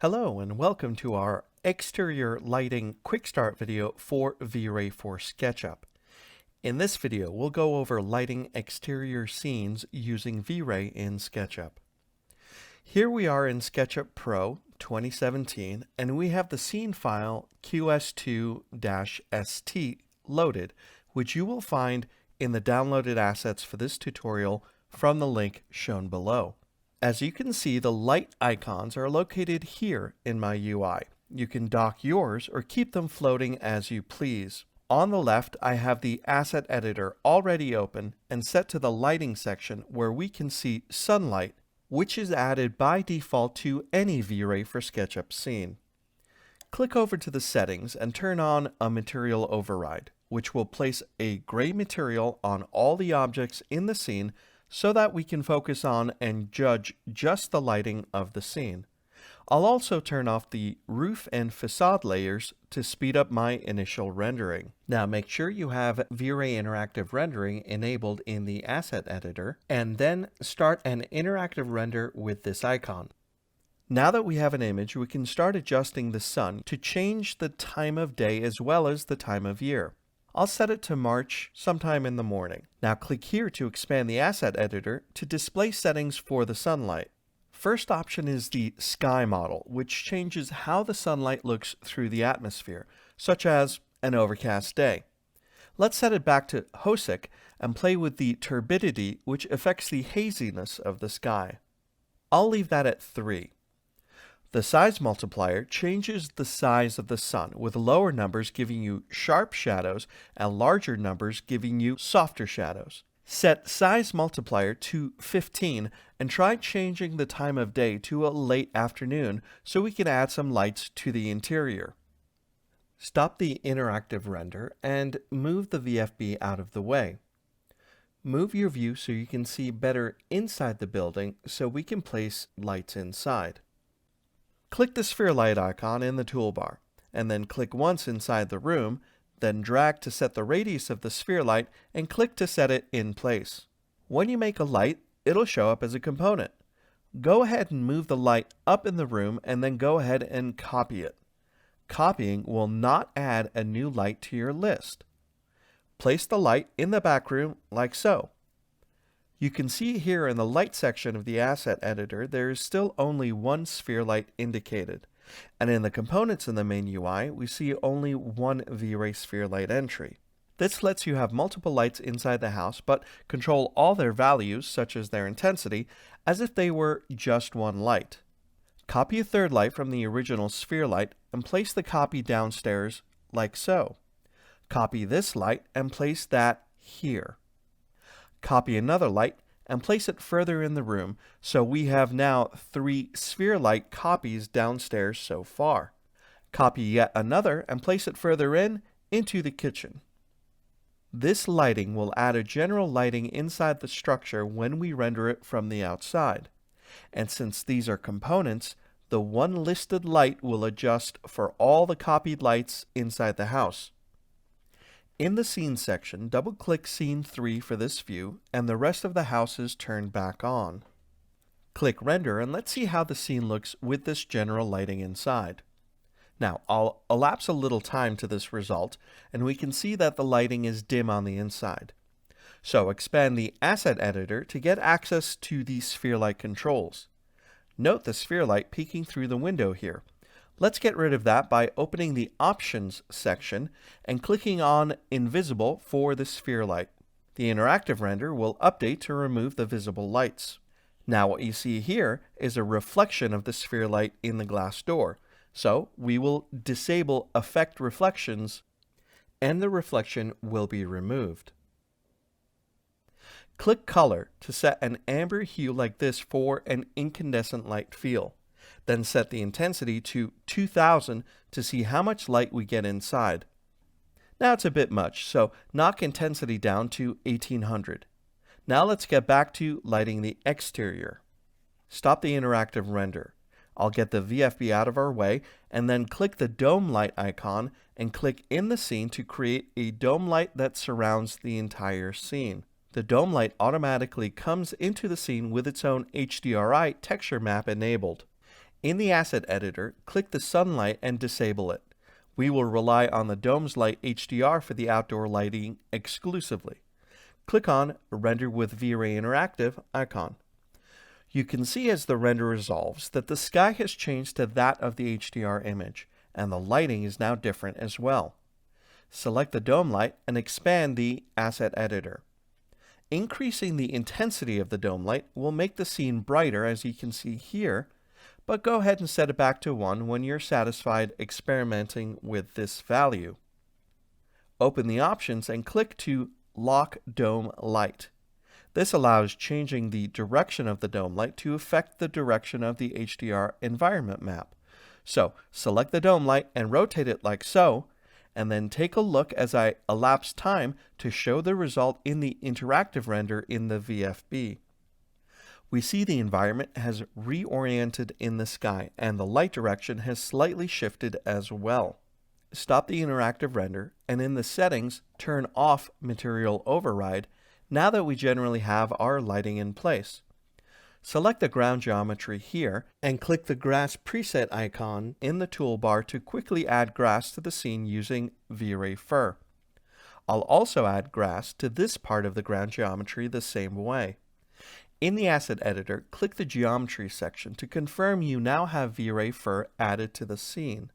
Hello and welcome to our exterior lighting quick start video for Vray for SketchUp. In this video, we'll go over lighting exterior scenes using Vray in SketchUp. Here we are in SketchUp Pro 2017 and we have the scene file qs2-st loaded, which you will find in the downloaded assets for this tutorial from the link shown below. As you can see, the light icons are located here in my UI. You can dock yours or keep them floating as you please. On the left, I have the asset editor already open and set to the lighting section where we can see sunlight, which is added by default to any Vray for SketchUp scene. Click over to the settings and turn on a material override, which will place a gray material on all the objects in the scene so that we can focus on and judge just the lighting of the scene. I'll also turn off the roof and facade layers to speed up my initial rendering. Now make sure you have Vray Interactive Rendering enabled in the Asset Editor, and then start an interactive render with this icon. Now that we have an image, we can start adjusting the sun to change the time of day as well as the time of year. I'll set it to March sometime in the morning. Now click here to expand the asset editor to display settings for the sunlight. First option is the sky model, which changes how the sunlight looks through the atmosphere, such as an overcast day. Let's set it back to HOSIC and play with the turbidity, which affects the haziness of the sky. I'll leave that at 3. The size multiplier changes the size of the sun, with lower numbers giving you sharp shadows and larger numbers giving you softer shadows. Set size multiplier to 15 and try changing the time of day to a late afternoon so we can add some lights to the interior. Stop the interactive render and move the VFB out of the way. Move your view so you can see better inside the building so we can place lights inside. Click the sphere light icon in the toolbar, and then click once inside the room, then drag to set the radius of the sphere light and click to set it in place. When you make a light, it'll show up as a component. Go ahead and move the light up in the room and then go ahead and copy it. Copying will not add a new light to your list. Place the light in the back room like so. You can see here in the light section of the asset editor there is still only one sphere light indicated, and in the components in the main UI we see only one Vray sphere light entry. This lets you have multiple lights inside the house but control all their values, such as their intensity, as if they were just one light. Copy a third light from the original sphere light and place the copy downstairs like so. Copy this light and place that here. Copy another light and place it further in the room, so we have now 3 sphere light copies downstairs so far. Copy yet another and place it further into the kitchen. This lighting will add a general lighting inside the structure when we render it from the outside. And since these are components, the one listed light will adjust for all the copied lights inside the house. In the Scene section, double-click Scene 3 for this view, and the rest of the house is turned back on. Click Render, and let's see how the scene looks with this general lighting inside. Now, I'll elapse a little time to this result, and we can see that the lighting is dim on the inside. So expand the Asset Editor to get access to the sphere light controls. Note the sphere light peeking through the window here. Let's get rid of that by opening the Options section and clicking on Invisible for the sphere light. The interactive render will update to remove the visible lights. Now what you see here is a reflection of the sphere light in the glass door. So we will disable Affect Reflections and the reflection will be removed. Click Color to set an amber hue like this for an incandescent light feel. Then set the intensity to 2000 to see how much light we get inside. Now it's a bit much, so knock intensity down to 1800. Now let's get back to lighting the exterior. Stop the interactive render. I'll get the VFB out of our way and then click the dome light icon and click in the scene to create a dome light that surrounds the entire scene. The dome light automatically comes into the scene with its own HDRI texture map enabled. In the Asset Editor, click the sunlight and disable it. We will rely on the dome's light HDR for the outdoor lighting exclusively. Click on Render with Vray Interactive icon. You can see as the render resolves that the sky has changed to that of the HDR image, and the lighting is now different as well. Select the dome light and expand the Asset Editor. Increasing the intensity of the dome light will make the scene brighter, as you can see here, but go ahead and set it back to 1 when you're satisfied experimenting with this value. Open the options and click to Lock Dome Light. This allows changing the direction of the dome light to affect the direction of the HDR environment map. So select the dome light and rotate it like so, and then take a look as I elapse time to show the result in the interactive render in the VFB. We see the environment has reoriented in the sky, and the light direction has slightly shifted as well. Stop the interactive render, and in the settings, turn off Material Override now that we generally have our lighting in place. Select the ground geometry here, and click the grass preset icon in the toolbar to quickly add grass to the scene using Vray Fur. I'll also add grass to this part of the ground geometry the same way. In the Asset Editor, click the Geometry section to confirm you now have Vray Fur added to the scene.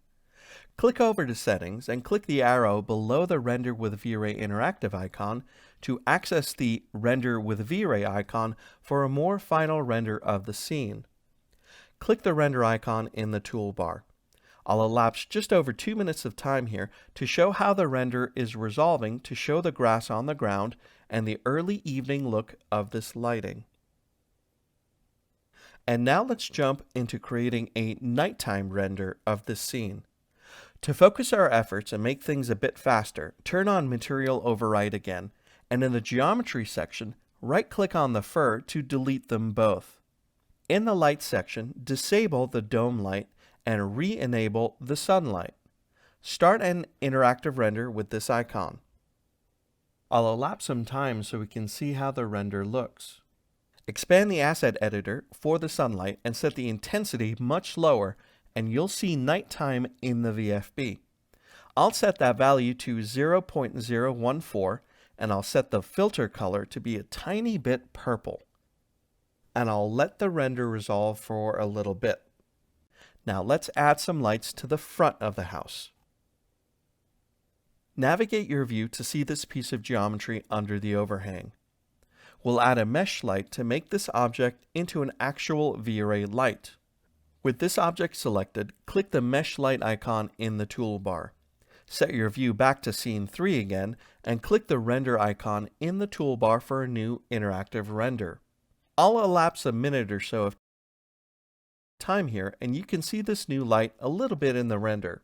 Click over to Settings and click the arrow below the Render with Vray Interactive icon to access the Render with Vray icon for a more final render of the scene. Click the Render icon in the toolbar. I'll elapse just over 2 minutes of time here to show how the render is resolving to show the grass on the ground and the early evening look of this lighting. And now let's jump into creating a nighttime render of this scene. To focus our efforts and make things a bit faster, turn on Material Override again, and in the Geometry section, right-click on the fur to delete them both. In the Light section, disable the dome light and re-enable the sunlight. Start an interactive render with this icon. I'll elapse some time so we can see how the render looks. Expand the Asset Editor for the sunlight and set the intensity much lower, and you'll see nighttime in the VFB. I'll set that value to 0.014, and I'll set the filter color to be a tiny bit purple. And I'll let the render resolve for a little bit. Now let's add some lights to the front of the house. Navigate your view to see this piece of geometry under the overhang. We'll add a mesh light to make this object into an actual Vray light. With this object selected, click the mesh light icon in the toolbar. Set your view back to scene 3 again, and click the render icon in the toolbar for a new interactive render. I'll elapse a minute or so of time here, and you can see this new light a little bit in the render.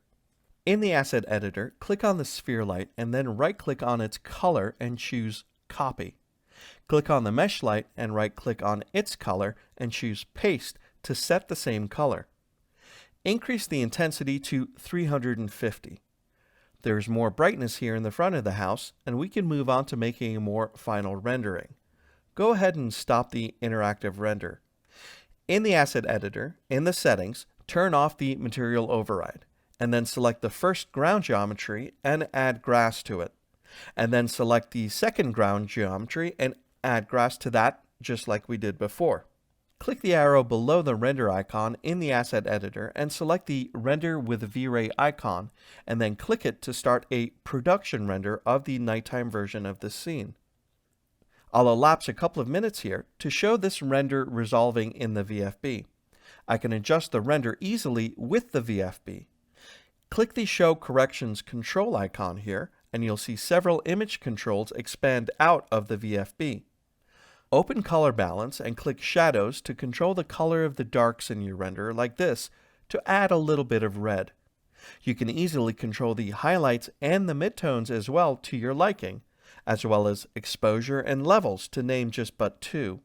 In the Asset Editor, click on the sphere light and then right-click on its color and choose Copy. Click on the mesh light and right-click on its color and choose Paste to set the same color. Increase the intensity to 350. There's more brightness here in the front of the house, and we can move on to making a more final rendering. Go ahead and stop the interactive render. In the Asset Editor, in the Settings, turn off the Material Override, and then select the first ground geometry and add grass to it. And then select the second ground geometry and add grass to that, just like we did before. Click the arrow below the render icon in the Asset Editor and select the Render with Vray icon, and then click it to start a production render of the nighttime version of this scene. I'll elapse a couple of minutes here to show this render resolving in the VFB. I can adjust the render easily with the VFB. Click the Show Corrections control icon here, and you'll see several image controls expand out of the VFB. Open Color Balance and click Shadows to control the color of the darks in your render, like this, to add a little bit of red. You can easily control the highlights and the midtones as well to your liking, as well as exposure and levels, to name just but 2.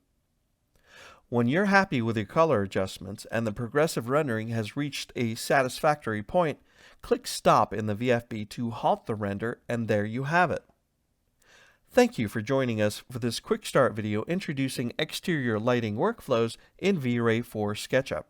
When you're happy with your color adjustments and the progressive rendering has reached a satisfactory point, click Stop in the VFB to halt the render, and there you have it. Thank you for joining us for this quick start video introducing exterior lighting workflows in Vray for SketchUp.